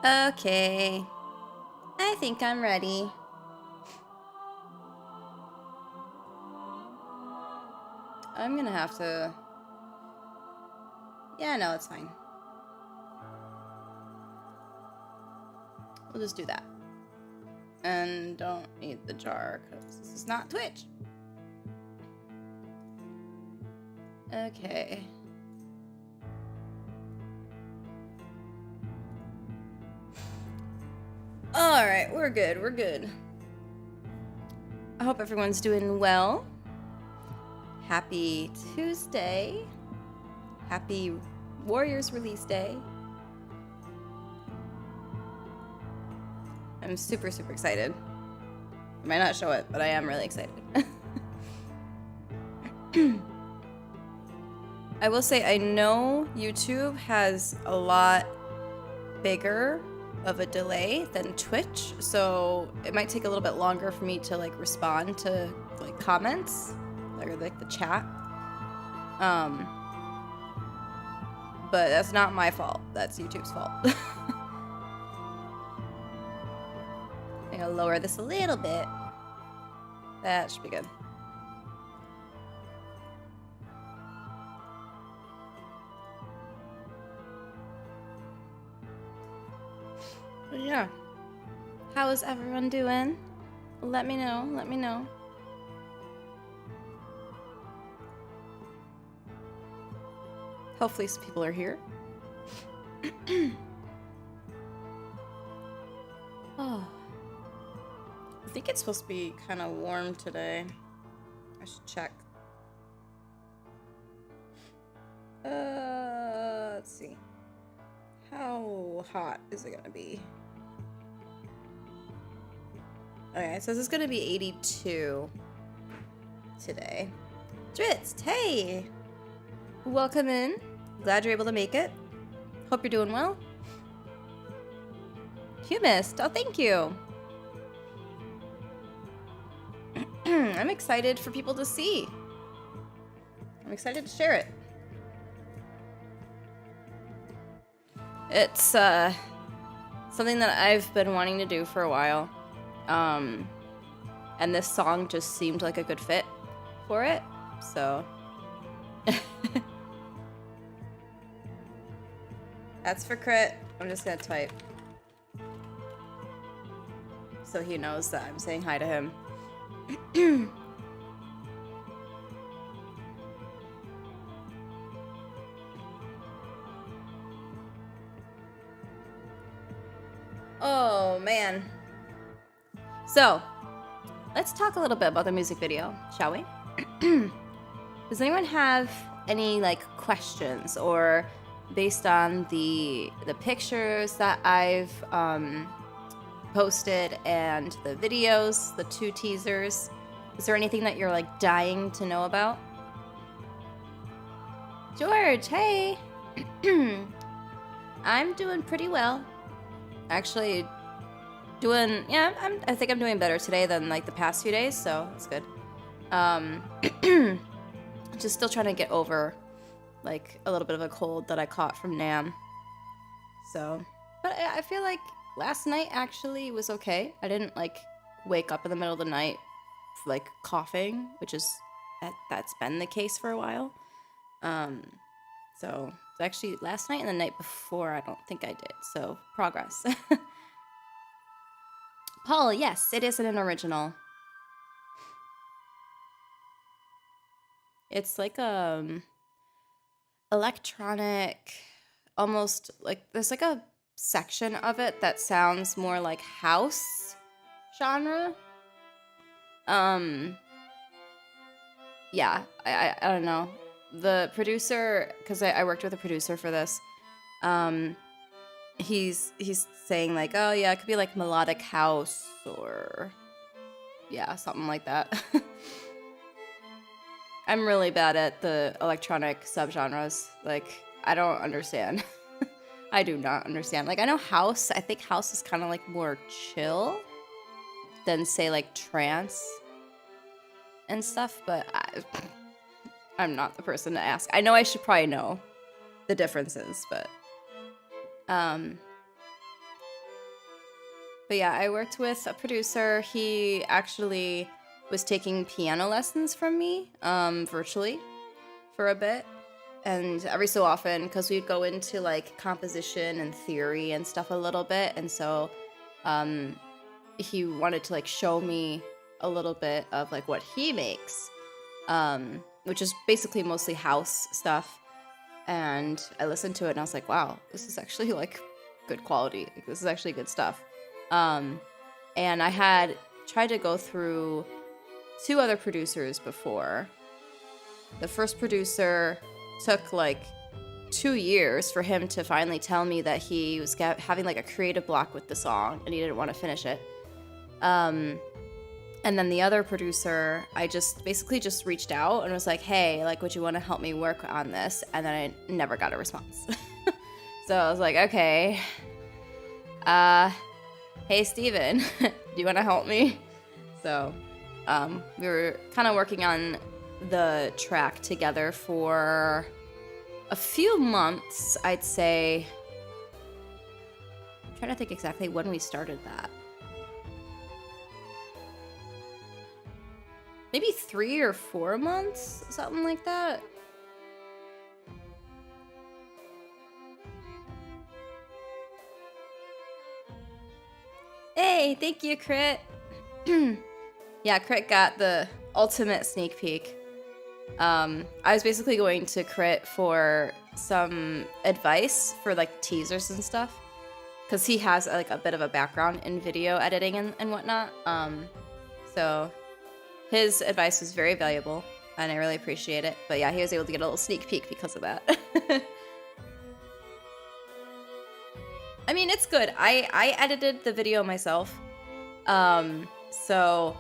Okay. I think I'm ready. I'm gonna have to... Yeah, no, it's fine. We'll just do that. And don't need the jar, because this is not Twitch. Okay. Alright, we're good, we're good. I hope everyone's doing well. Happy Tuesday. Happy Warriors release day. I'm super, super excited. I might not show it, but I am really excited. I will say, I know YouTube has a lot bigger of a delay than Twitch, so it might take a little bit longer for me to like respond to like comments or like the chat. But that's not my fault. That's YouTube's fault. I'm gonna lower this a little bit. That should be good. But yeah. How is everyone doing? Let me know. Let me know. Hopefully some people are here. Oh. I think it's supposed to be kind of warm today. I should check. Let's see. How hot is it gonna be? Okay, it says it's gonna be 82 today. Dritz, hey! Welcome in. Glad you're able to make it. Hope you're doing well. You missed. Oh, thank you. I'm excited for people to see. I'm excited to share it. It's something that I've been wanting to do for a while. And this song just seemed like a good fit for it. So that's for Crit. I'm just gonna type so he knows that I'm saying hi to him. Oh man. So let's talk a little bit about the music video, shall we? Does anyone have any like questions, or based on the pictures that I've posted and the videos, the 2 teasers, is there anything that you're like dying to know about? George, hey. I'm doing pretty well. Actually doing, yeah, I think I'm doing better today than like the past few days, so it's good. Just still trying to get over like a little bit of a cold that I caught from NAMM. So, but I feel like last night actually was okay. I didn't like wake up in the middle of the night like coughing, which is that's been the case for a while. So actually last night and the night before I don't think I did. So progress. Paul, yes, it is an original. It's like electronic, almost like there's like a section of it that sounds more like house genre. Yeah, I don't know. The producer, because I worked with a producer for this, he's saying like, oh yeah, it could be like melodic house or yeah, something like that. I'm really bad at the electronic subgenres. Like, I don't understand. I do not understand. Like, I know house. I think house is kind of like more chill than say like trance and stuff, but I'm not the person to ask. I know I should probably know the differences, but But yeah, I worked with a producer. He actually was taking piano lessons from me virtually for a bit. And every so often, because we'd go into like composition and theory and stuff a little bit. And so he wanted to like show me a little bit of like what he makes, which is basically mostly house stuff. And I listened to it and I was like, wow, this is actually like good quality. Like, this is actually good stuff. And I had tried to go through 2 other producers before. The first producer took like 2 years for him to finally tell me that he was having like a creative block with the song and he didn't want to finish it. And then the other producer, I just basically just reached out and was like, hey, like, would you want to help me work on this? And then I never got a response. So I was like, okay, hey, Steven, do you want to help me? So we were kind of working on the track together for a few months, I'd say. I'm trying to think exactly when we started that. Maybe 3 or 4 months, something like that. Hey, thank you, Crit. Yeah, Crit got the ultimate sneak peek. I was basically going to Crit for some advice for like teasers and stuff, because he has like a bit of a background in video editing and whatnot. So his advice was very valuable, and I really appreciate it. But yeah, he was able to get a little sneak peek because of that. I mean, it's good. I edited the video myself. So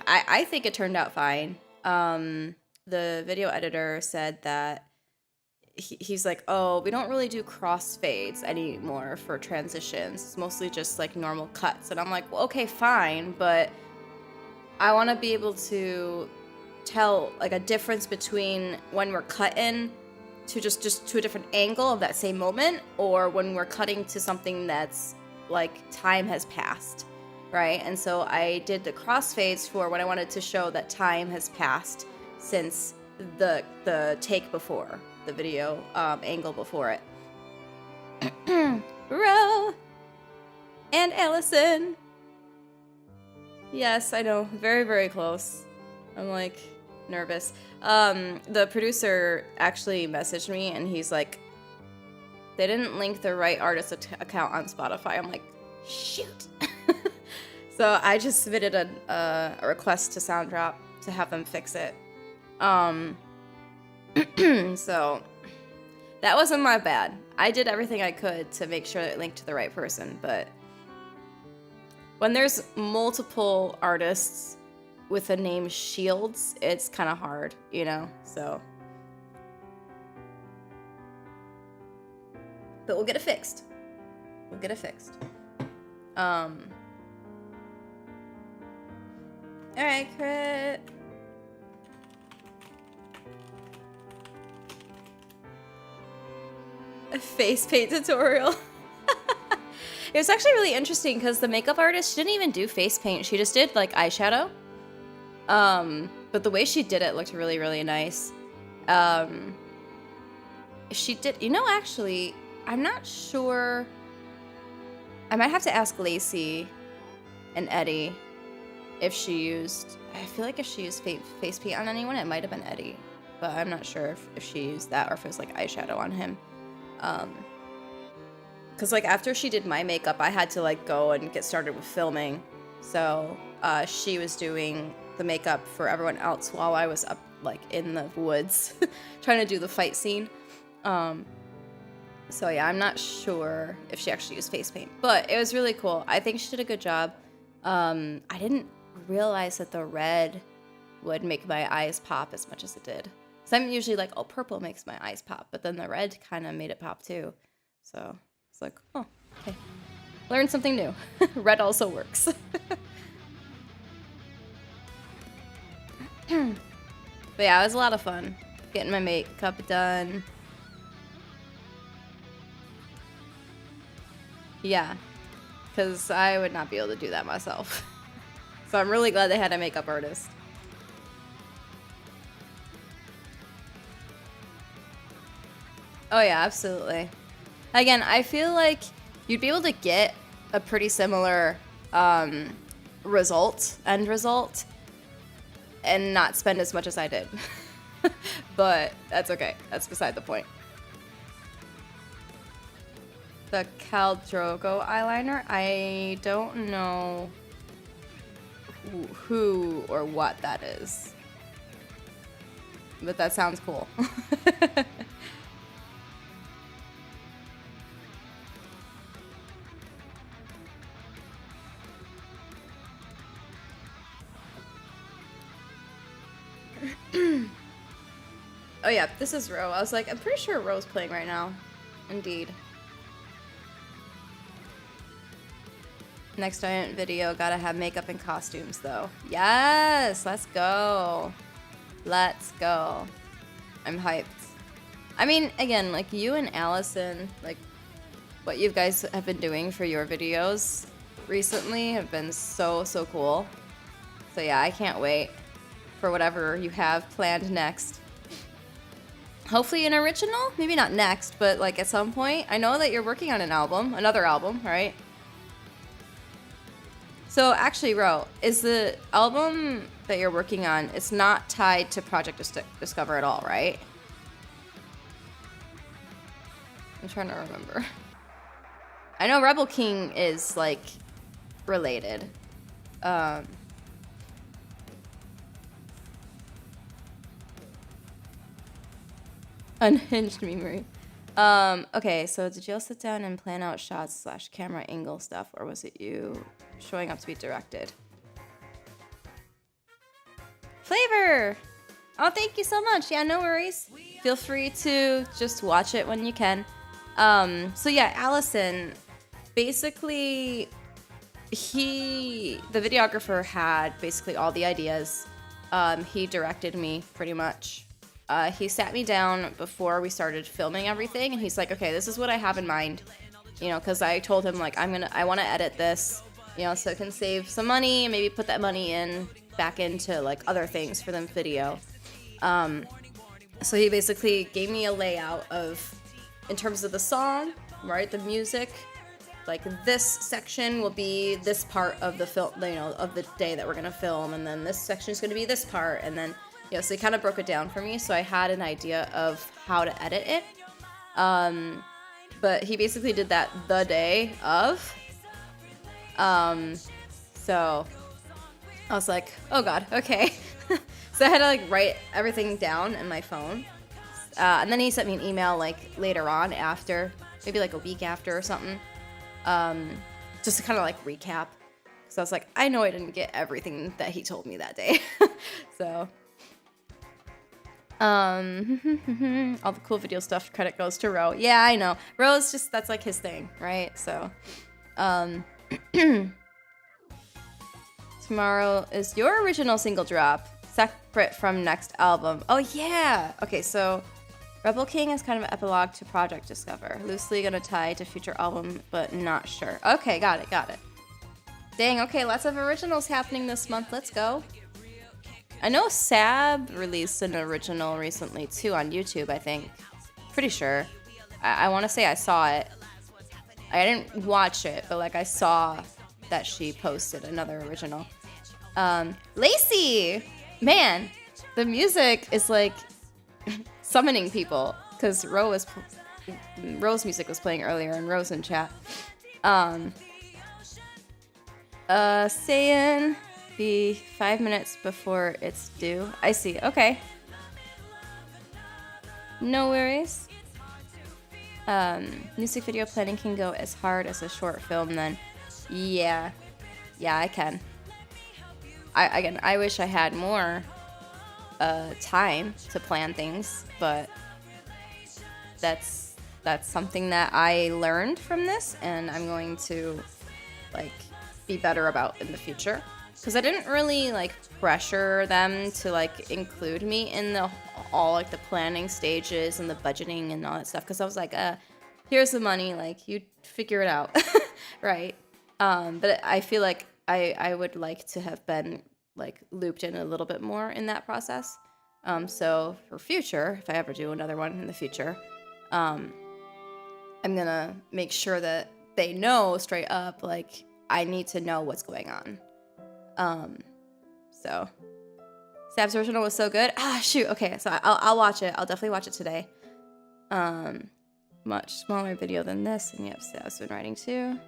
I think it turned out fine. The video editor said that he's like, oh, we don't really do crossfades anymore for transitions. It's mostly just like normal cuts. And I'm like, well, okay, fine, but I want to be able to tell like a difference between when we're cutting to just to a different angle of that same moment, or when we're cutting to something that's like time has passed, right? And so I did the crossfades for when I wanted to show that time has passed since the take before, the video angle before it. Ro and Allison. Yes, I know, very, very close. I'm like nervous. The producer actually messaged me and he's like, they didn't link the right artist account on Spotify. I'm like, shoot. So I just submitted a request to Sounddrop to have them fix it. So that wasn't my bad. I did everything I could to make sure it linked to the right person, but when there's multiple artists with the name Shields, it's kind of hard, you know, so. But we'll get it fixed. We'll get it fixed. All right, Crit. A face paint tutorial. It was actually really interesting because the makeup artist, she didn't even do face paint. She just did like eyeshadow. But the way she did it looked really, really nice. She did, you know, actually, I'm not sure. I might have to ask Lacey and Eddie if she used, I feel like if she used face paint on anyone, it might have been Eddie. But I'm not sure if she used that or if it was like eyeshadow on him. Because like after she did my makeup, I had to like go and get started with filming. So she was doing the makeup for everyone else while I was up like in the woods trying to do the fight scene. So yeah, I'm not sure if she actually used face paint, but it was really cool. I think she did a good job. I didn't realize that the red would make my eyes pop as much as it did. So I'm usually like, oh, purple makes my eyes pop, but then the red kind of made it pop too. So it's like, oh, okay. Learn something new. Red also works. But yeah, it was a lot of fun getting my makeup done. Yeah. because I would not be able to do that myself. So I'm really glad they had a makeup artist. Oh yeah, absolutely. Again, I feel like you'd be able to get a pretty similar end result, and not spend as much as I did. But that's okay. That's beside the point. The Khal Drogo eyeliner, I don't know who or what that is. But that sounds cool. Oh yeah, this is Ro. I was like, I'm pretty sure Ro's playing right now. Indeed. Next giant video, gotta have makeup and costumes though. Yes, let's go. Let's go. I'm hyped. I mean, again, like you and Allison, like what you guys have been doing for your videos recently have been so cool. So yeah, I can't wait for whatever you have planned next. Hopefully an original? Maybe not next, but like at some point. I know that you're working on an album, another album, right? So actually, Ro, is the album that you're working on, it's not tied to Project Discover at all, right? I'm trying to remember. I know Rebel King is like related. Unhinged memory. Okay, so did you all sit down and plan out shots / camera angle stuff, or was it you showing up to be directed? Flavor! Oh, thank you so much. Yeah, no worries. Feel free to just watch it when you can. So yeah, Allison, basically, the videographer had basically all the ideas. He directed me pretty much. He sat me down before we started filming everything, and he's like, okay, this is what I have in mind, you know, because I told him, like, I want to edit this, you know, so it can save some money and maybe put that money back into, like, other things for the video. So he basically gave me a layout of, in terms of the song, right, the music, like, this section will be this part of the film, you know, of the day that we're going to film, and then this section is going to be this part, and then, yeah, so he kind of broke it down for me, so I had an idea of how to edit it. But he basically did that the day of. So I was like, oh god, okay. So I had to like write everything down in my phone. And then he sent me an email like later on after, maybe like a week after or something. Just to kind of like recap. So I was like, I know I didn't get everything that he told me that day. So all the cool video stuff, credit goes to Ro. Yeah, I know. Ro's just, that's like his thing, right? So tomorrow is your original single drop, separate from next album. Oh yeah. Okay, so Rebel King is kind of an epilogue to Project Discover, loosely gonna tie to future album, but not sure. Okay, got it. Dang, okay, lots of originals happening this month. Let's go. I know Sab released an original recently, too, on YouTube, I think. Pretty sure. I want to say I saw it. I didn't watch it, but, like, I saw that she posted another original. Lacey! Man, the music is, like, summoning people. Because Ro's music was playing earlier, and Ro's in chat. Saying... be 5 minutes before it's due. I see. Okay. No worries. Music video planning can go as hard as a short film then. Yeah. Yeah, I can. I wish I had more time to plan things, but that's something that I learned from this, and I'm going to like be better about in the future. Because I didn't really, like, pressure them to, like, include me in all, like, the planning stages and the budgeting and all that stuff. Because I was like, here's the money. Like, you figure it out. Right? But I feel like I would like to have been like looped in a little bit more in that process. So for future, if I ever do another one in the future, I'm gonna make sure that they know straight up, like, I need to know what's going on. So Stab's original was so good. Ah, shoot. Okay, so I'll watch it. I'll definitely watch it today. Much smaller video than this, and yep, Stab's been writing too.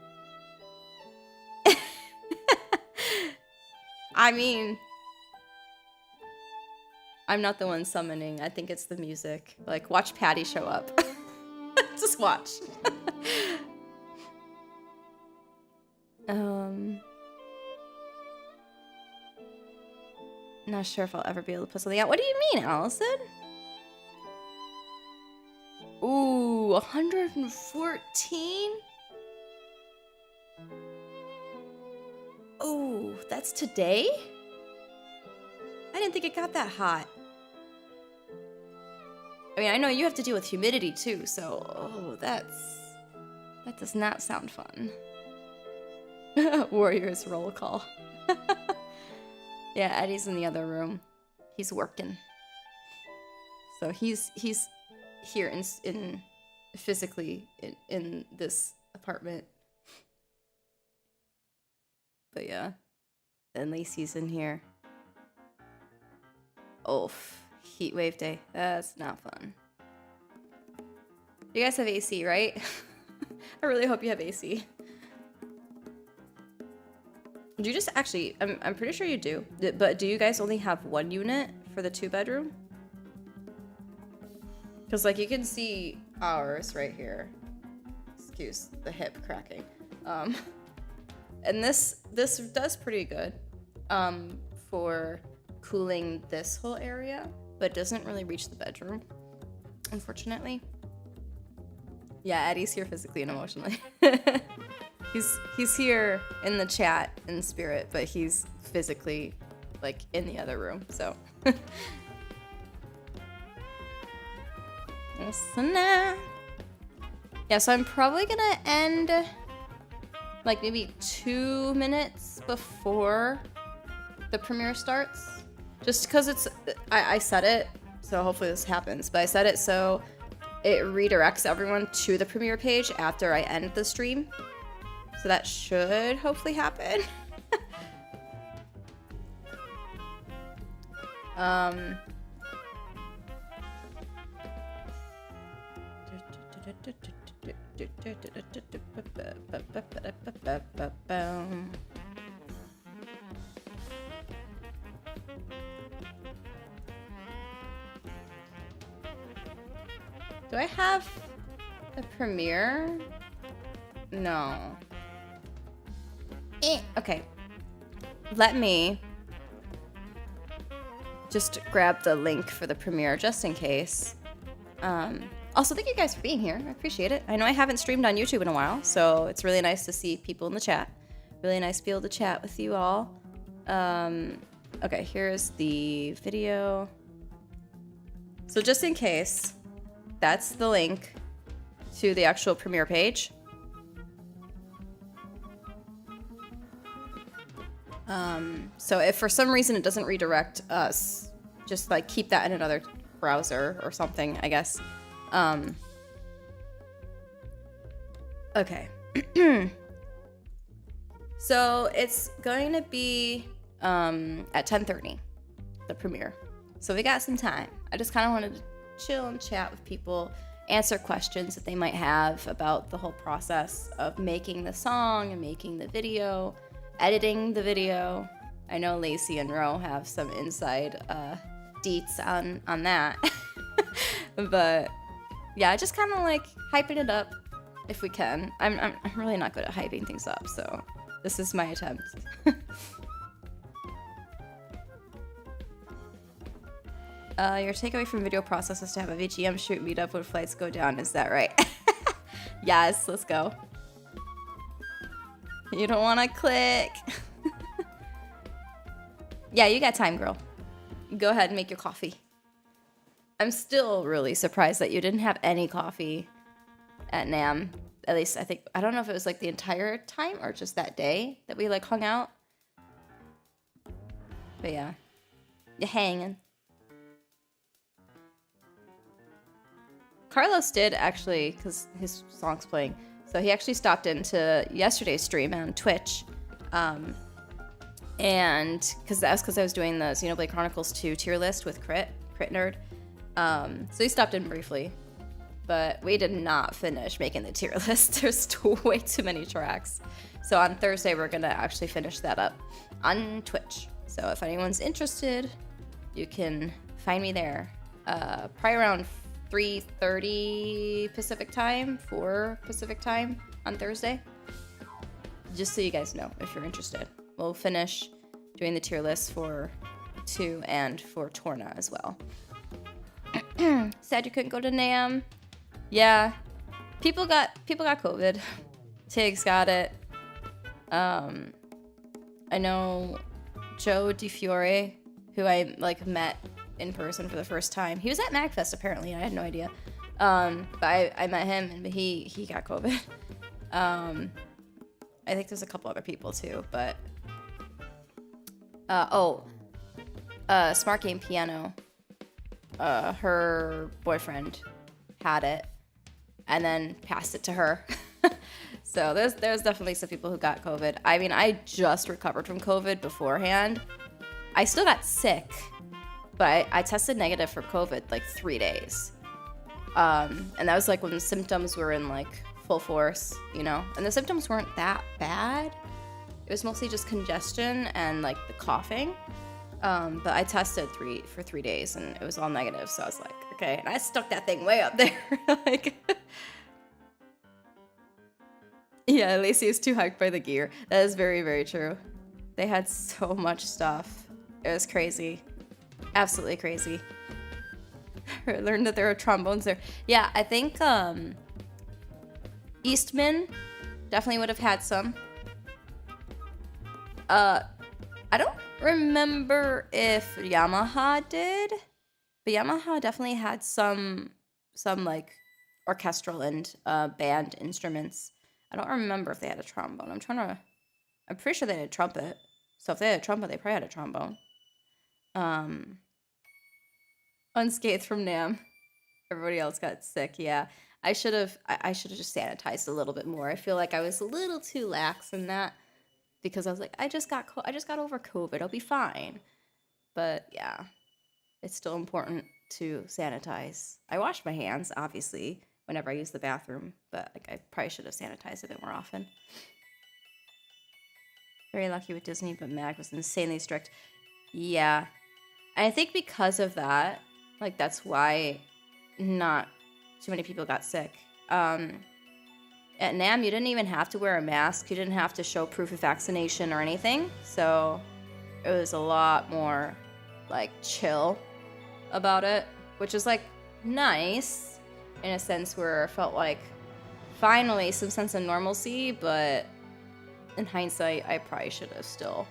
I mean, I'm not the one summoning. I think it's the music. Like, watch Patty show up. Just watch. Not sure if I'll ever be able to put something out. What do you mean, Allison? Ooh, 114? Oh, that's today? I didn't think it got that hot. I mean, I know you have to deal with humidity too, so that does not sound fun. Warriors roll call. Yeah, Eddie's in the other room. He's working. So he's here in physically in this apartment. But yeah. And Lacey's in here. Oof. Heat wave day. That's not fun. You guys have AC, right? I really hope you have AC. Do you just actually, I'm pretty sure you do. But do you guys only have one unit for the 2-bedroom? Because like you can see ours right here. Excuse the hip cracking. And this does pretty good for cooling this whole area, but doesn't really reach the bedroom, unfortunately. Yeah, Eddie's here physically and emotionally. He's here in the chat in spirit, but he's physically like in the other room, so. Yeah, so I'm probably gonna end like maybe 2 minutes before the premiere starts. Just because it's, I set it, so hopefully this happens, but I set it so it redirects everyone to the premiere page after I end the stream. So that should hopefully happen. Do I have a premiere? No. Okay. Let me just grab the link for the premiere just in case. Also, thank you guys for being here. I appreciate it. I know I haven't streamed on YouTube in a while, so it's really nice to see people in the chat. Really nice to be able to chat with you all. Okay, here's the video. So just in case, that's the link to the actual premiere page. So if for some reason it doesn't redirect us, just like keep that in another browser or something, I guess. Okay. So it's going to be at 10:30, the premiere. So we got some time. I just kind of wanted to chill and chat with people, answer questions that they might have about the whole process of making the song and making the video, editing the video. I know Lacey and Ro have some inside deets on that. But yeah, just kind of like hyping it up if we can. I'm really not good at hyping things up, so this is my attempt. Your takeaway from video process is to have a VGM shoot meetup when flights go down. Is that right? Yes, let's go. You don't want to click. Yeah, you got time, girl. Go ahead and make your coffee. I'm still really surprised that you didn't have any coffee at NAMM At least I think, I don't know if it was like the entire time or just that day that we like hung out. But yeah, you're hanging. Carlos did actually, because his song's playing. So he actually stopped into yesterday's stream on Twitch. And because I was doing the Xenoblade Chronicles 2 tier list with Crit Nerd. So he stopped in briefly. But we did not finish making the tier list. There's way too many tracks. So on Thursday, we're going to actually finish that up on Twitch. So if anyone's interested, you can find me there. Probably around 3:30 Pacific time, 4 Pacific time on Thursday. Just so you guys know if you're interested. We'll finish doing the tier list for 2 and for Torna as well. Sad you couldn't go to NAMM. Yeah, people got COVID. Tiggs got it. I know Joe DiFiore, who I like met in person for the first time. He was at MagFest apparently. I had no idea. But I met him and he got COVID. I think there's a couple other people too, but Smart Game Piano. Her boyfriend had it and then passed it to her. So there's definitely some people who got COVID. I mean, I just recovered from COVID beforehand. I still got sick, but I tested negative for COVID like 3 days. And that was like when the symptoms were in like full force, you know? And the symptoms weren't that bad. It was mostly just congestion and like the coughing. But I tested for 3 days and it was all negative. So I was like, okay. And I stuck that thing way up there. Like, yeah, Lacey is too hyped by the gear. That is very, very true. They had so much stuff. It was crazy. Absolutely crazy. I learned that there are trombones there. Yeah, I think Eastman definitely would have had some. I don't remember if Yamaha did, but Yamaha definitely had some like orchestral and band instruments. I don't remember if they had a trombone. I'm pretty sure they had a trumpet. So if they had a trumpet, they probably had a trombone. Unscathed from NAMM. Everybody else got sick. Yeah, I should have just sanitized a little bit more. I feel like I was a little too lax in that because I was like, I just got over COVID. I'll be fine. But yeah, it's still important to sanitize. I wash my hands, obviously, whenever I use the bathroom, but like I probably should have sanitized a bit more often. Very lucky with Disney, but Mag was insanely strict. Yeah. And I think because of that, like that's why not too many people got sick. At NAMM, you didn't even have to wear a mask. You didn't have to show proof of vaccination or anything. So it was a lot more like chill about it, which is like nice in a sense where it felt like finally some sense of normalcy, but in hindsight, I probably should have still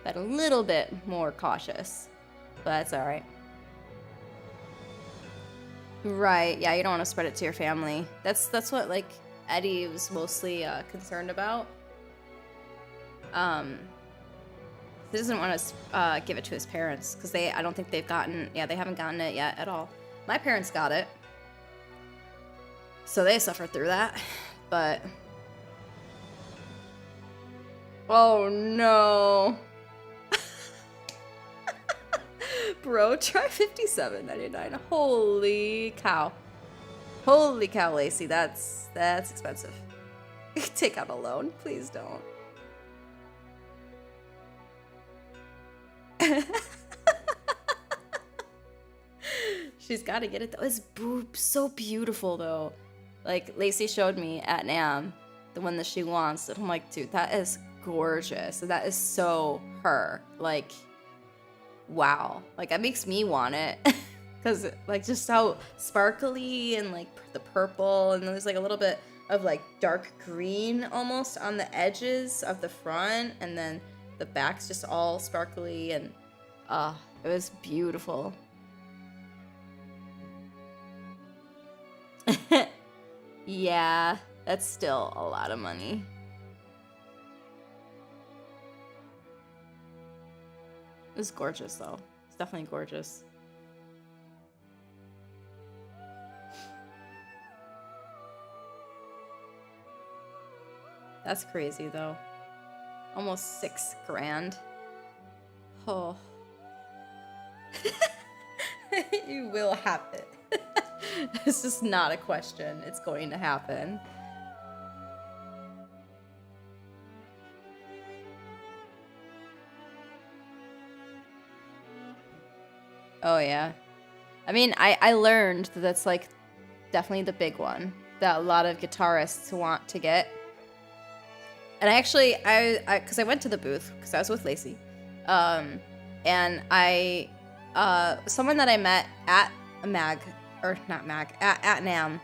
been a little bit more cautious, but that's all right. Right, yeah, you don't want to spread it to your family. That's what like Eddie was mostly concerned about. He doesn't want to give it to his parents because I don't think they haven't gotten it yet at all. My parents got it, so they suffered through that, but oh no. Bro, try $57.99. Holy cow. Holy cow, Lacey. That's expensive. Take out a loan. Please don't. She's got to get it though. It's so beautiful though. Like Lacey showed me at NAMM, the one that she wants. And I'm like, dude, that is gorgeous. That is so her. Like, wow. Like that makes me want it. Because like just how sparkly and like the purple, and then there's like a little bit of like dark green almost on the edges of the front, and then the back's just all sparkly, and it was beautiful. Yeah, That's still a lot of money. It's gorgeous, though. It's definitely gorgeous. That's crazy, though. Almost $6 grand. Oh. You will have it. It's just not a question. It's going to happen. Oh, yeah. I mean, I learned that that's, like, definitely the big one that a lot of guitarists want to get. And I actually, because I went to the booth, because I was with Lacey, and someone that I met at at NAMM,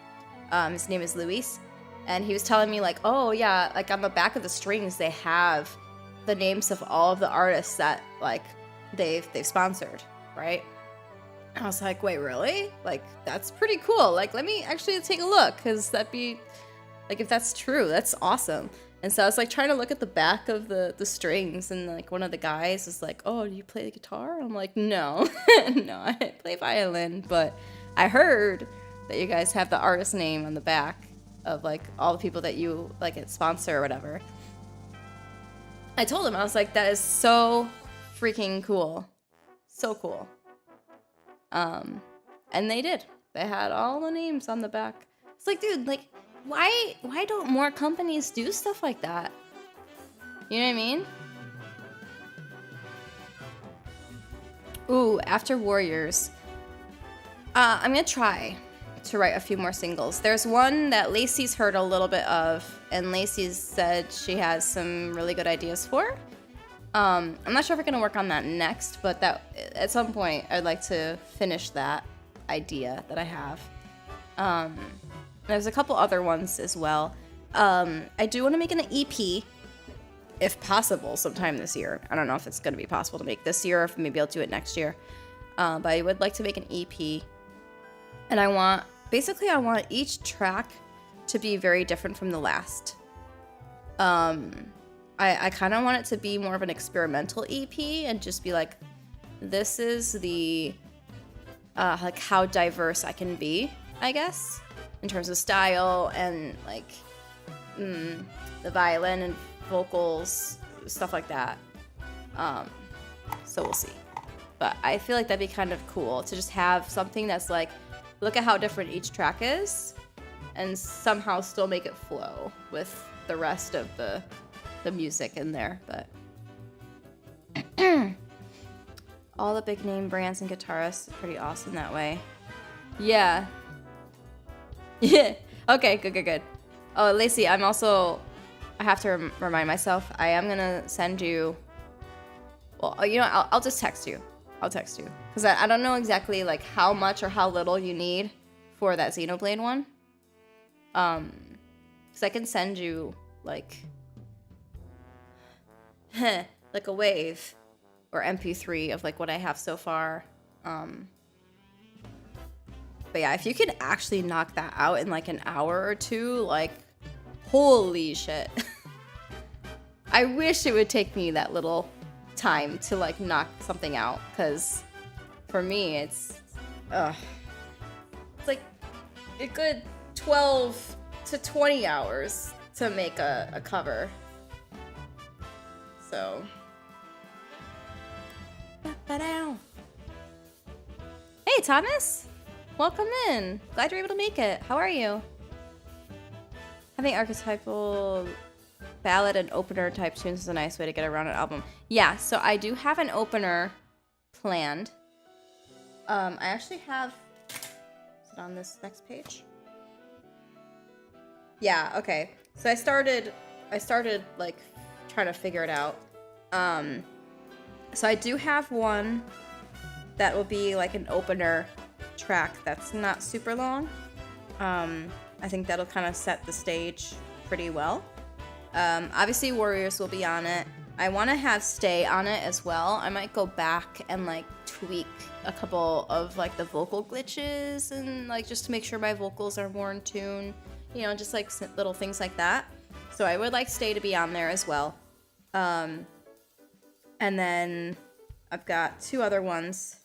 his name is Luis, and he was telling me, like, oh, yeah, like, on the back of the strings, they have the names of all of the artists that, like, they've sponsored, right? I was like, wait, really? Like, that's pretty cool. Like, let me actually take a look, because that'd be, like, if that's true, that's awesome. And so I was, like, trying to look at the back of the strings, and, like, one of the guys was like, oh, do you play the guitar? I'm like, no. No, I play violin, but I heard that you guys have the artist name on the back of, like, all the people that you, like, sponsor or whatever. I told him, I was like, that is so freaking cool. So cool. And they did. They had all the names on the back. It's like, dude, like, why don't more companies do stuff like that? You know what I mean? Ooh, after Warriors, I'm gonna try to write a few more singles. There's one that Lacey's heard a little bit of, and Lacey's said she has some really good ideas for. I'm not sure if we're gonna work on that next, but that at some point I'd like to finish that idea that I have. There's a couple other ones as well. I do want to make an EP, if possible, sometime this year. I don't know if it's gonna be possible to make this year, or if maybe I'll do it next year. But I would like to make an EP, and I want each track to be very different from the last. I kind of want it to be more of an experimental EP and just be like, this is the, like, how diverse I can be, I guess, in terms of style and, like, the violin and vocals, stuff like that. So we'll see. But I feel like that'd be kind of cool to just have something that's like, look at how different each track is, and somehow still make it flow with the rest of the music in there. But all the big name brands and guitarists are pretty awesome that way. Yeah. Yeah. Okay, good. Oh, Lacey, I have to remind myself, I am gonna send you, well, you know, I'll just text you. I'll text you. Because I don't know exactly, like, how much or how little you need for that Xenoblade one. Because I can send you, like, like a wave or MP3 of, like, what I have so far. But yeah, if you could actually knock that out in, like, an hour or two, like, holy shit. I wish it would take me that little time to, like, knock something out, because for me it's like a good 12 to 20 hours to make a cover. So hey, Thomas, welcome in. Glad you're able to make it. How are you? Having archetypal ballad and opener type tunes is a nice way to get around an album. Yeah, so I do have an opener planned. I actually have, is it on this next page? Yeah, okay. So I started like trying to figure it out. So I do have one that will be like an opener track that's not super long. I think that'll kind of set the stage pretty well. Obviously Warriors will be on it. I want to have Stay on it as well. I might go back and, like, tweak a couple of, like, the vocal glitches and, like, just to make sure my vocals are more in tune. you know, just like little things like that. So I would like Stay to be on there as well. And then I've got 2 other ones.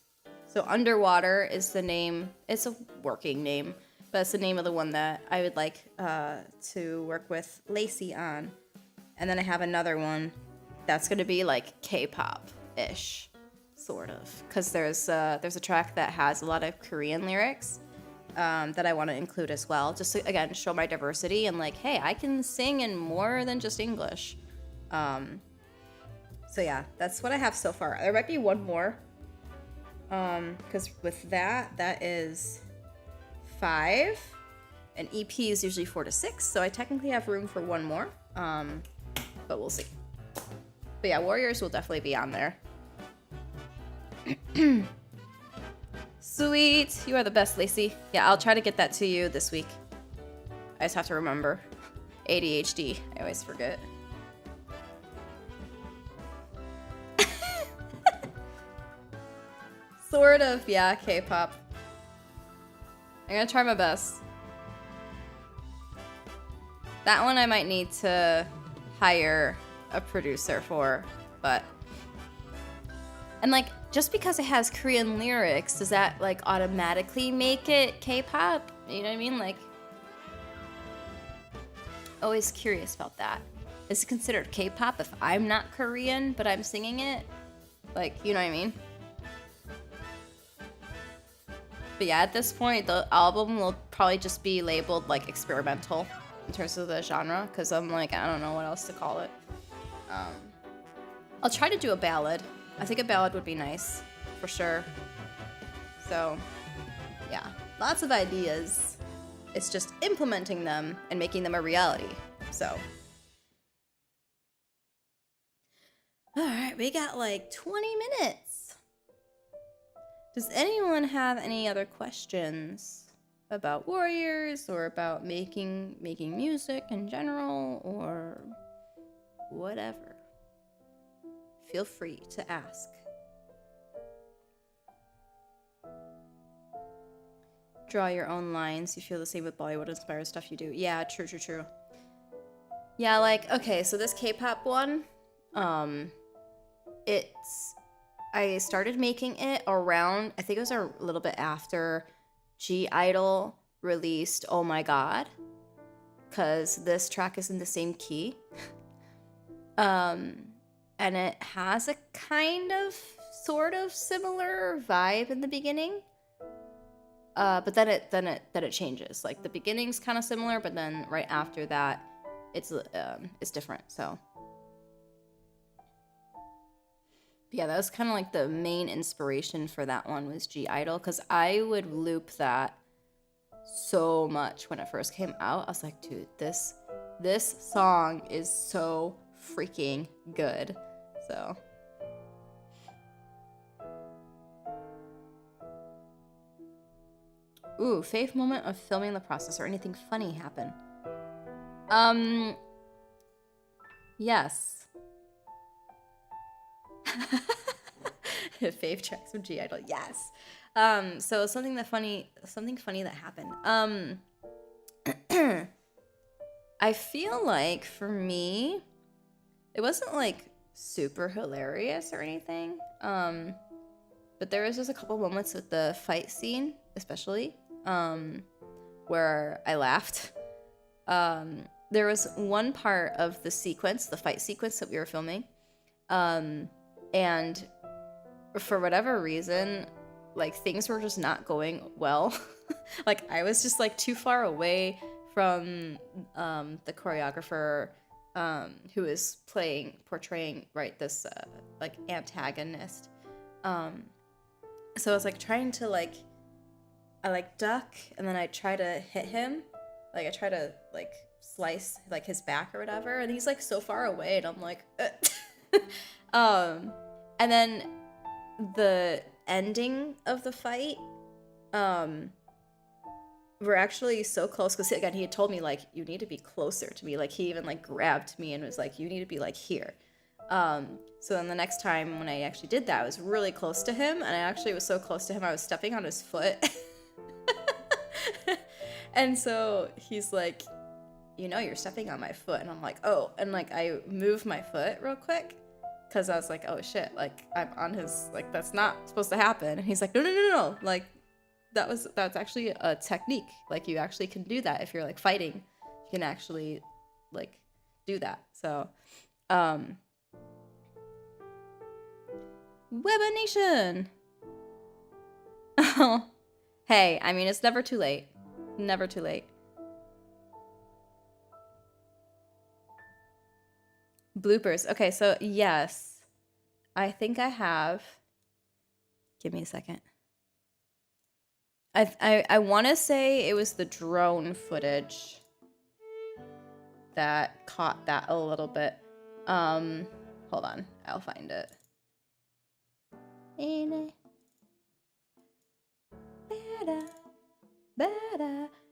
So Underwater is the name. It's a working name, but it's the name of the one that I would like to work with Lacey on. And then I have another one that's going to be like K-pop-ish, sort of. Because there's a track that has a lot of Korean lyrics that I want to include as well. Just to, again, show my diversity and like, hey, I can sing in more than just English. So yeah, that's what I have so far. There might be one more. Because with that is 5. An EP is usually 4 to 6, so I technically have room for one more. But we'll see. But yeah, Warriors will definitely be on there. Sweet, you are the best, Lacey. Yeah, I'll try to get that to you this week. I just have to remember. ADHD, I always forget. Sort of, yeah, K-pop. I'm gonna try my best. That one I might need to hire a producer for, but... And like, just because it has Korean lyrics, does that like automatically make it K-pop? You know what I mean? Like, always curious about that. Is it considered K-pop if I'm not Korean, but I'm singing it? Like, you know what I mean? But yeah, at this point, the album will probably just be labeled like experimental in terms of the genre, because I'm like, I don't know what else to call it. I'll try to do a ballad. I think a ballad would be nice, for sure. So, yeah, lots of ideas. It's just implementing them and making them a reality. So, all right, we got like 20 minutes. Does anyone have any other questions about Warriors or about making music in general or whatever? Feel free to ask. Draw your own lines. You feel the same with Bollywood-inspired stuff you do. Yeah, true. Yeah, like, okay, so this K-pop one, I started making it around, I think it was a little bit after G-Idol released Oh My God, because this track is in the same key. And it has a kind of, sort of similar vibe in the beginning. But then it changes. Like the beginning's kind of similar, but then right after that, it's different. So. Yeah, that was kind of like the main inspiration for that one was G-Idol, because I would loop that so much when it first came out. I was like, dude, this song is so freaking good. So. Ooh, fave moment of filming the process or anything funny happen? Yes. Fave tracks from G-Idol, yes. So something funny that happened. I feel like for me, it wasn't like super hilarious or anything. But there was just a couple moments with the fight scene, especially, where I laughed. There was one part of the sequence, the fight sequence that we were filming, and for whatever reason, like things were just not going well. Like I was just like too far away from the choreographer who is portraying right this like antagonist. So I was like trying to I like duck and then I try to hit him, like I try to like slice like his back or whatever, and he's like so far away and I'm like and then the ending of the fight, we're actually so close because again he had told me like you need to be closer to me, like he even like grabbed me and was like you need to be like here. So then the next time when I actually did that, I was really close to him, and I actually was so close to him I was stepping on his foot. And so he's like, you know, you're stepping on my foot. And I'm like, oh, and like I move my foot real quick because I was like, oh shit, like I'm on his, like that's not supposed to happen. And he's like, no, like that's actually a technique. Like you actually can do that if you're like fighting. You can actually like do that. So, Webination. Oh, hey, I mean, it's never too late. Never too late. Bloopers. Okay, so yes, I think I have. Give me a second. I want to say it was the drone footage that caught that a little bit. Hold on, I'll find it.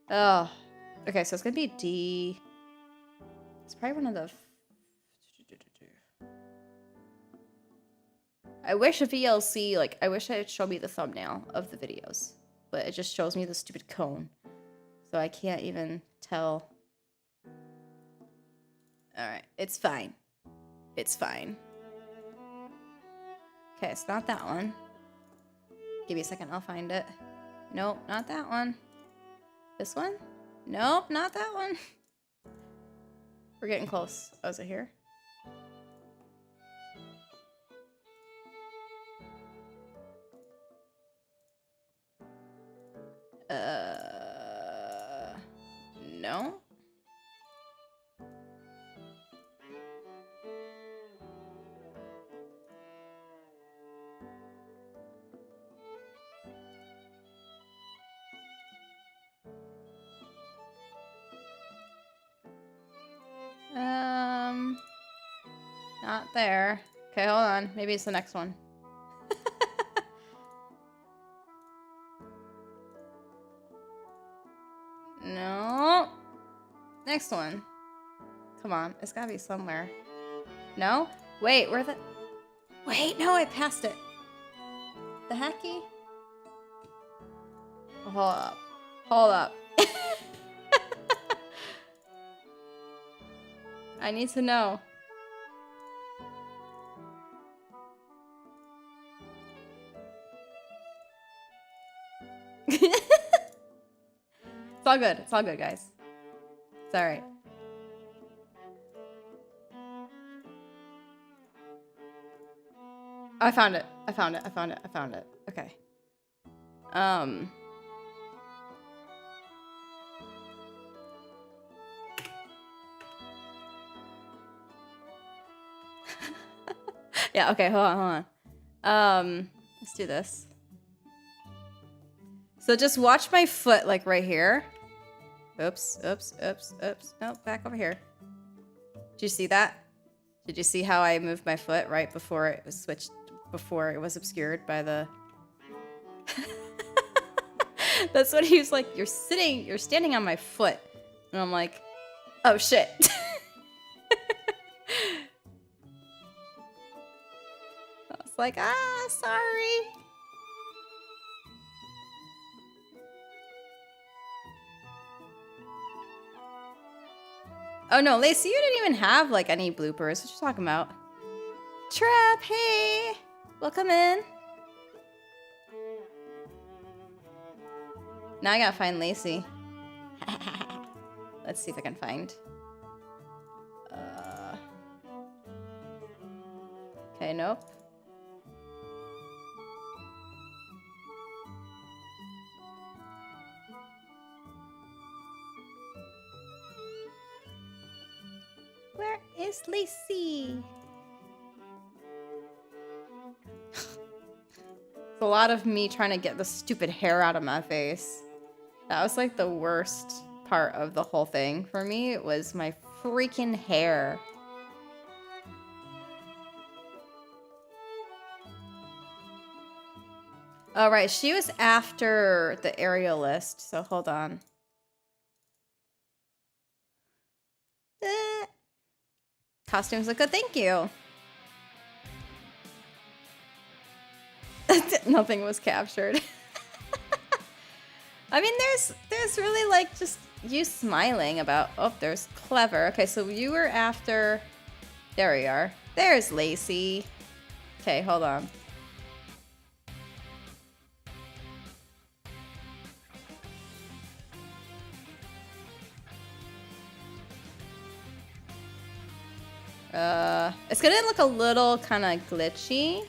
Oh, okay, so it's gonna be D. It's probably one of the. I wish a VLC, like, I wish it showed me the thumbnail of the videos, but it just shows me the stupid cone. So I can't even tell. Alright, it's fine. It's fine. Okay, it's not that one. Give me a second, I'll find it. Nope, not that one. This one? Nope, not that one. We're getting close. Oh, is it here? No. Not there. Okay, hold on. Maybe it's the next one. No. Next one. Come on. It's gotta be somewhere. No? Wait, where the... Wait, no, I passed it. The hecky? Hold up. Hold up. I need to know. It's all good. It's all good, guys. It's all right. I found it. I found it. I found it. I found it. Okay. Yeah, okay, hold on. Let's do this. So just watch my foot, like, right here. Oops, oops, oops, oops. Nope, back over here. Did you see that? Did you see how I moved my foot right before it was switched, before it was obscured by the... That's what he was like, you're standing on my foot. And I'm like, oh shit. I was like, ah, sorry. Oh no, Lacey, you didn't even have like any bloopers. What you talking about? Trap, hey! Welcome in. Now I gotta find Lacey. Let's see if I can find. Okay, nope. Where is Lacey? It's a lot of me trying to get the stupid hair out of my face. That was like the worst part of the whole thing for me. It was my freaking hair. All right, she was after the aerial list, so hold on. Costumes look good, thank you. Nothing was captured. I mean, there's really like just you smiling about? Oh, there's Clever. Okay, so you were after. There we are. There's Lacey. Okay, hold on. It's gonna look a little kind of glitchy.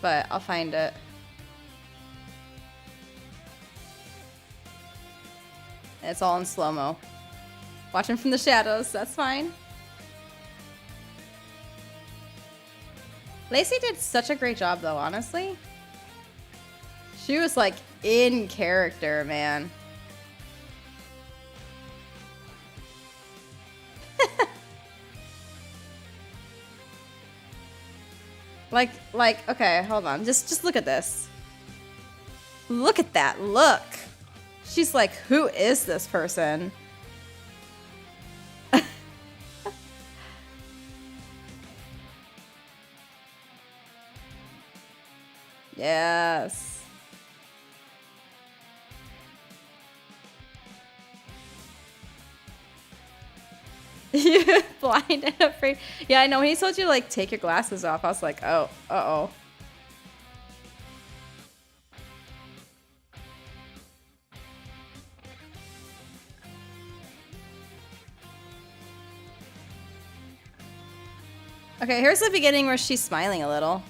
But I'll find it. It's all in slow-mo. Watching from the shadows, that's fine. Lacey did such a great job though, honestly. She was like in character, man. like, okay, hold on. Just look at this. Look at that look. She's like, who is this person? Yes. You blind and afraid. Yeah, I know. When he told you, like, take your glasses off, I was like, oh, uh-oh. Okay, here's the beginning where she's smiling a little.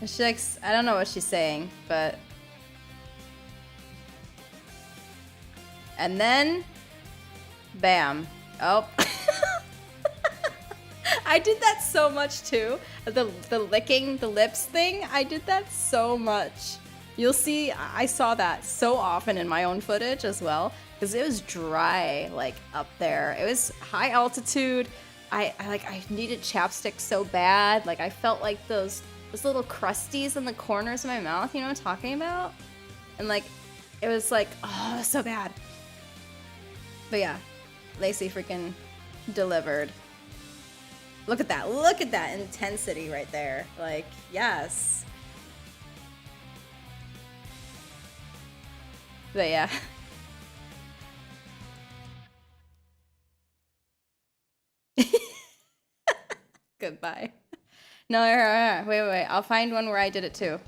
She likes, I don't know what she's saying, but... And then... Bam. Oh. I did that so much too. The licking the lips thing, I did that so much. You'll see, I saw that so often in my own footage as well. Because it was dry, like, up there. It was high altitude. I needed chapstick so bad. Like, I felt like those little crusties in the corners of my mouth, you know what I'm talking about? And like, it was like, oh, so bad. But yeah, Lacey freaking delivered. Look at that intensity right there. Like, yes. But yeah. Goodbye. No, wait. I'll find one where I did it too.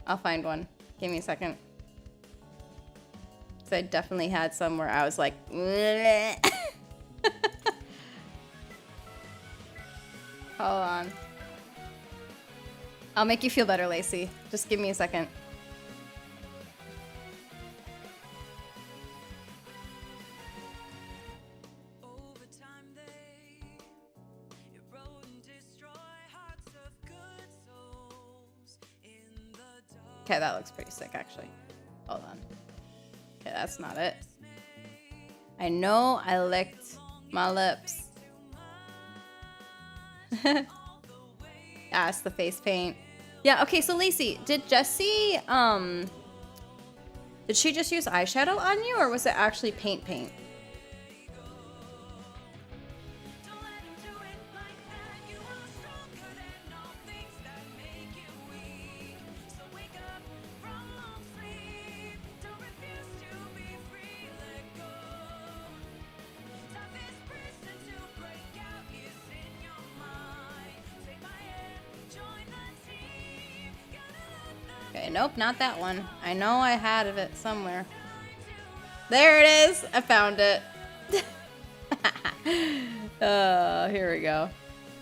I'll find one. Give me a second. So I definitely had some where I was like, hold on. I'll make you feel better, Lacey. Just give me a second. Okay, that looks pretty sick, actually. Hold on. Okay, that's not it. I know I licked my lips. Yeah, it's the face paint. Yeah, okay, so Lacey, did Jessie, did she just use eyeshadow on you, or was it actually paint? Okay, nope, not that one. I know I had it somewhere. There it is! I found it. Here we go.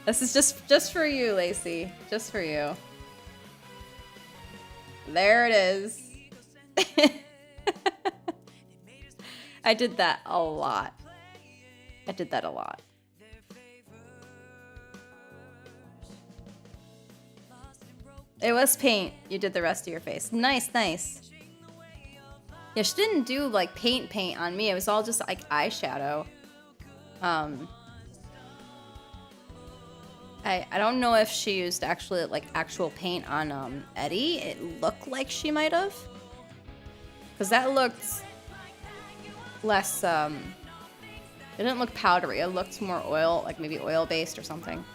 This is just for you, Lacey. Just for you. There it is. I did that a lot. It was paint. You did the rest of your face. Nice. Yeah, she didn't do like paint on me. It was all just like eyeshadow. I don't know if she used actual paint on Eddie. It looked like she might have. Because that looked less, it didn't look powdery. It looked more oil, like maybe oil-based or something.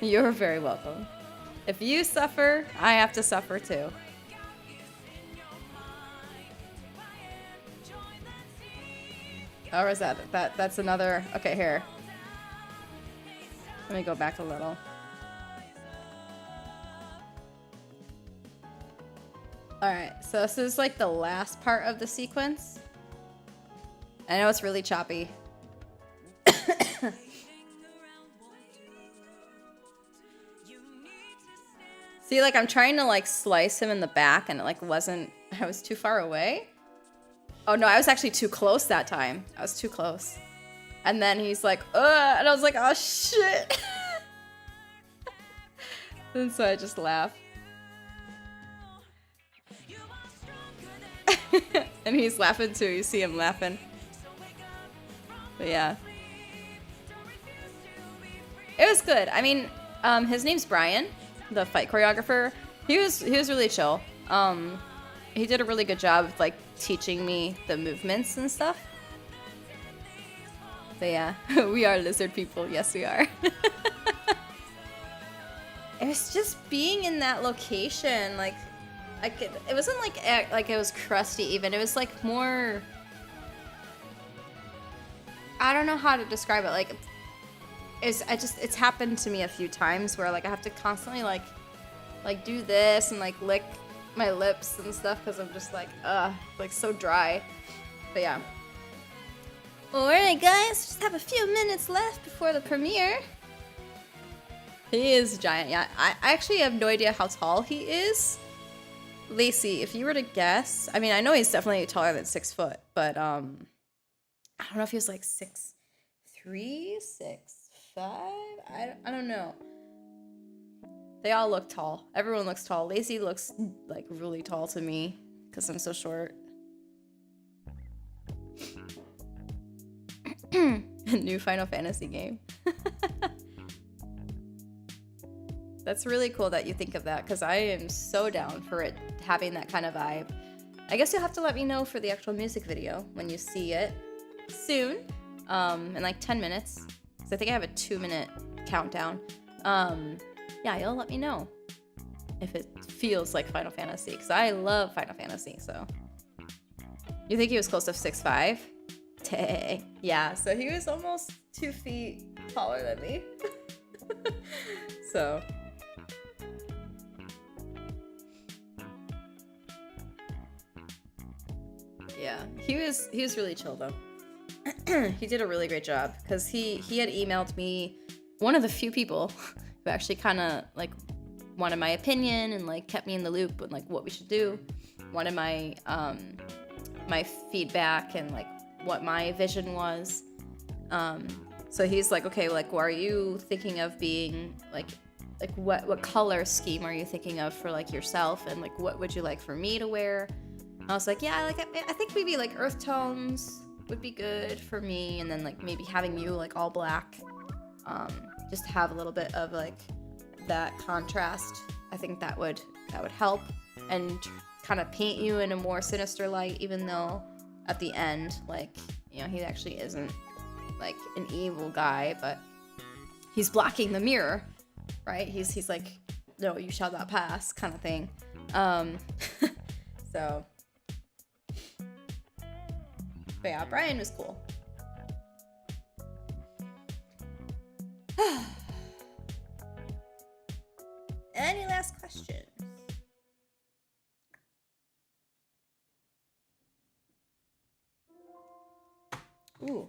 You're very welcome. If you suffer, I have to suffer too. Or is that's another, okay, here. Let me go back a little. Alright, so this is like the last part of the sequence. I know it's really choppy. See, like I'm trying to like slice him in the back and it like wasn't, I was too far away. Oh no, I was actually too close that time. I was too close. And then he's like, ugh, and I was like, oh shit. And so I just laugh. And he's laughing too, you see him laughing. But yeah. It was good. I mean, his name's Brian, the fight choreographer. He was really chill. He did a really good job of like teaching me the movements and stuff. But yeah, we are lizard people. Yes, we are. It was just being in that location, like it wasn't like it was crusty even. It was like more, I don't know how to describe it. Like it's happened to me a few times where like I have to constantly like do this and like lick my lips and stuff because I'm just like so dry. But yeah. Alright guys, just have a few minutes left before the premiere. He is giant, yeah. I actually have no idea how tall he is. Lacey, if you were to guess, I mean, I know he's definitely taller than 6 foot, but I don't know if he was like 6'3", 6'5". I don't know. They all look tall. Everyone looks tall. Lacey looks like really tall to me because I'm so short. A new Final Fantasy game. That's really cool that you think of that because I am so down for it having that kind of vibe. I guess you'll have to let me know for the actual music video when you see it soon, in like 10 minutes. Because I think I have a 2-minute countdown. Yeah, you'll let me know if it feels like Final Fantasy because I love Final Fantasy. So you think he was close to 6'5"? Dang. Yeah, so he was almost 2 feet taller than me. So yeah, he was really chill though. He did a really great job because he had emailed me, one of the few people who actually kind of like wanted my opinion and like kept me in the loop and like what we should do, wanted my my feedback and like what my vision was. So he's like, okay, like what are you thinking of being like what color scheme are you thinking of for like yourself, and like what would you like for me to wear? And I was like, yeah, like I think maybe like earth tones would be good for me, and then like maybe having you like all black, just to have a little bit of like that contrast. I think that would help and kind of paint you in a more sinister light, even though at the end, like, you know, he actually isn't like an evil guy, but he's blocking the mirror, right? He's like, no, you shall not pass kind of thing. So but yeah, Brian was cool. Any last questions? Ooh.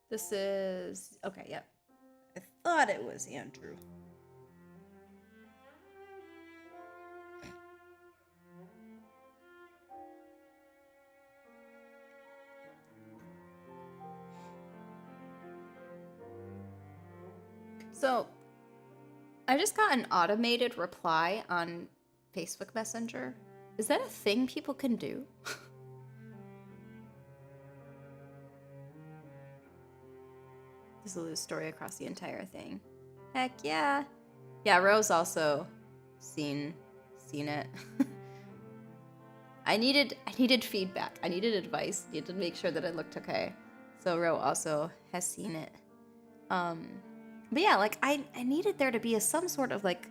This is, okay, yep. I thought it was Andrew. So, I just got an automated reply on Facebook Messenger. Is that a thing people can do? There's a little story across the entire thing. Heck yeah. Yeah, Rose also seen it. I needed feedback. I needed advice. Needed to make sure that it looked okay. So Ro also has seen it. But yeah, like I needed there to be some sort of like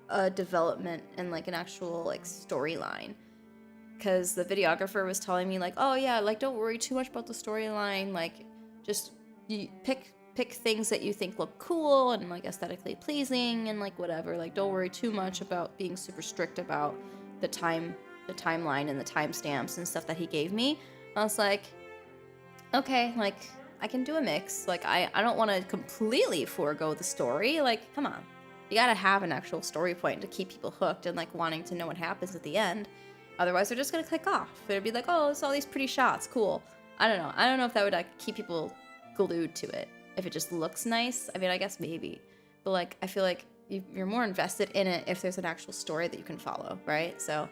a development and like an actual like storyline, because the videographer was telling me like, oh yeah, like don't worry too much about the storyline, like just you pick things that you think look cool and like aesthetically pleasing and like whatever, like don't worry too much about being super strict about the timeline and the timestamps and stuff that he gave me. I was like, okay, like I can do a mix. Like I don't want to completely forego the story. Like, come on. You gotta have an actual story point to keep people hooked and like wanting to know what happens at the end. Otherwise they're just gonna click off. It'd be like, oh, it's all these pretty shots, cool. I don't know. I don't know if that would like keep people glued to it. If it just looks nice, I mean, I guess maybe. But like, I feel like you're more invested in it if there's an actual story that you can follow, right? So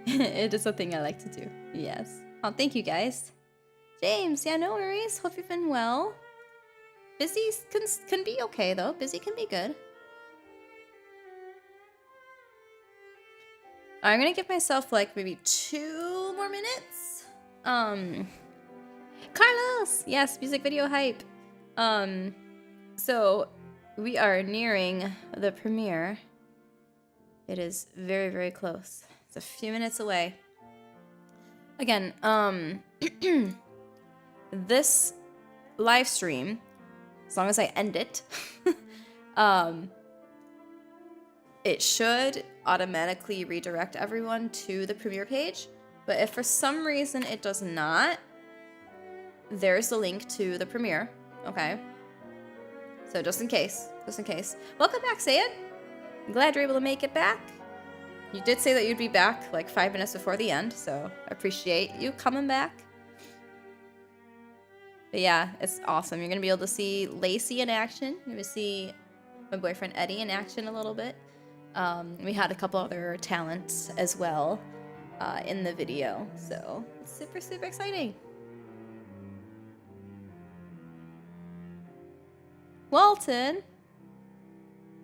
it is something I like to do. Yes. Oh, thank you guys. James, yeah, no worries. Hope you've been well. Busy can be okay though. Busy can be good. I'm gonna give myself like maybe 2 more minutes. Carlos! Yes, music video hype. So we are nearing the premiere. It is very, very close. It's a few minutes away. Again, this live stream, as long as I end it, it should automatically redirect everyone to the premiere page. But if for some reason it does not, there's the link to the premiere, okay? So just in case. Welcome back, Sayed. I'm glad you're able to make it back. You did say that you'd be back like 5 minutes before the end, so I appreciate you coming back. But yeah, it's awesome. You're gonna be able to see Lacey in action. You're gonna see my boyfriend Eddie in action a little bit. We had a couple other talents as well in the video, so it's super, super exciting. Walton.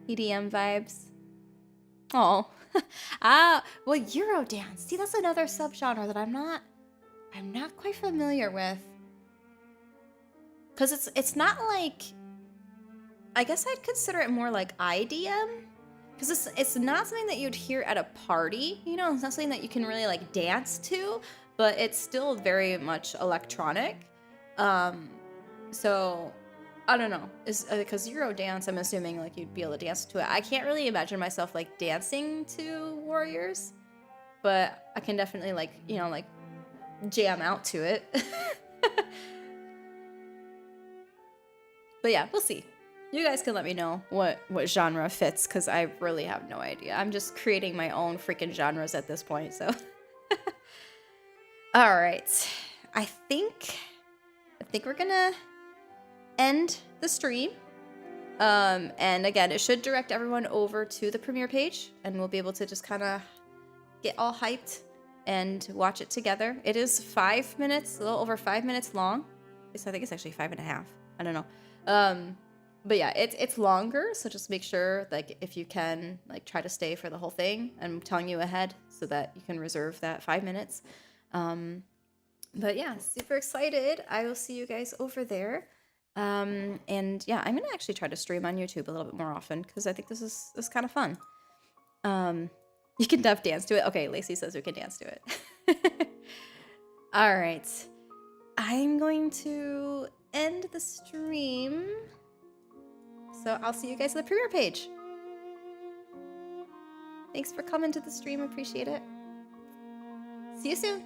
EDM vibes. Oh. Well, Eurodance. See, that's another subgenre that I'm not quite familiar with. Cause it's not like, I guess I'd consider it more like IDM. Cause it's not something that you'd hear at a party, you know, it's not something that you can really like dance to, but it's still very much electronic. So I don't know. It's because Eurodance, I'm assuming like you'd be able to dance to it. I can't really imagine myself like dancing to Warriors, but I can definitely like, you know, like jam out to it. But yeah, we'll see. You guys can let me know what genre fits, because I really have no idea. I'm just creating my own freaking genres at this point, so. All right. I think we're gonna end the stream. And again, it should direct everyone over to the premiere page, and we'll be able to just kind of get all hyped and watch it together. It is 5 minutes, a little over 5 minutes long. I think it's actually 5.5. I don't know. But yeah, it's longer, so just make sure, like, if you can, like, try to stay for the whole thing. I'm telling you ahead so that you can reserve that 5 minutes. But yeah, super excited. I will see you guys over there. And yeah, I'm gonna actually try to stream on YouTube a little bit more often, because I think this is kind of fun. You can dance to it. Okay, Lacey says we can dance to it. All right. I'm going to end the stream. So I'll see you guys at the premiere page. Thanks for coming to the stream. Appreciate it. See you soon.